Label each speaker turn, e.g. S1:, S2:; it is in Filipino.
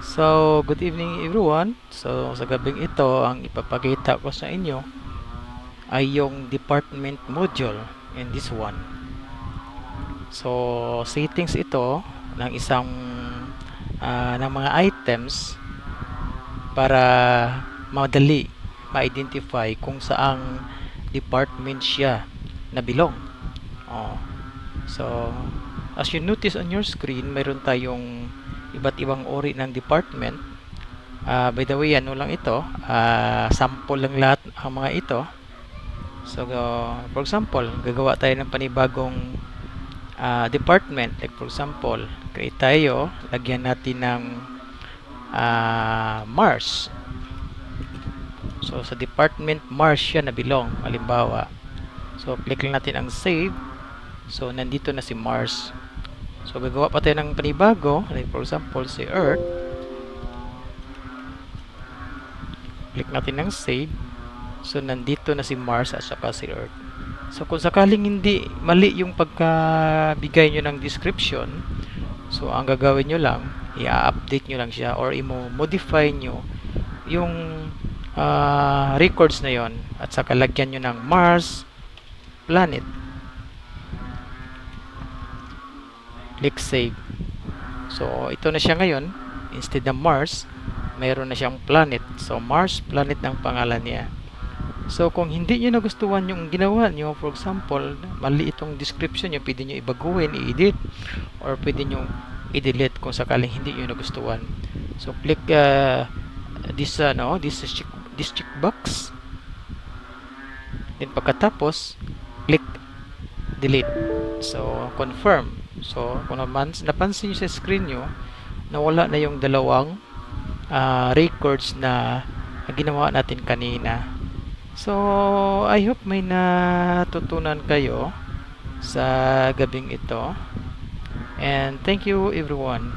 S1: So, good evening everyone. So, sa gabing ito, ang ipapakita ko sa inyo ay yung department module in this one. So, settings ito ng isang ng mga items para madali ma-identify kung saang department siya na belong. Oh. So, as you notice on your screen, mayroon tayong iba't ibang uri ng department. By the way, ano lang ito, sample lang lahat ang mga ito. So, for example, gagawa tayo ng panibagong department. Like for example, create tayo, lagyan natin ng Mars. So, sa department Mars siya na belong, halimbawa. So, click lang natin ang save. So, nandito na si Mars. So, gagawa pa tayo ng panibago. Like for example, si Earth. Click natin ng save. So, nandito na si Mars at saka si Earth. So, kung sakaling hindi mali yung pagkabigay nyo ng description, so, ang gagawin nyo lang, i-update nyo lang siya or i-modify nyo yung records na yon at saka lagyan nyo ng Mars planet. Click save. So, ito na siya ngayon. Instead ng Mars, mayroon na siyang planet. So, Mars planet ng pangalan niya. So, kung hindi nyo nagustuhan yung ginawa nyo, for example, mali itong description nyo, pwede nyo ibaguhin, i-edit, or pwede nyo i-delete kung sakaling hindi nyo nagustuhan. So, click this checkbox. Then, pagkatapos, click delete. So, confirm. So, kung napansin nyo sa screen nyo, nawala na yung dalawang records na ginawa natin kanina. So, I hope may natutunan kayo sa gabing ito. And thank you everyone.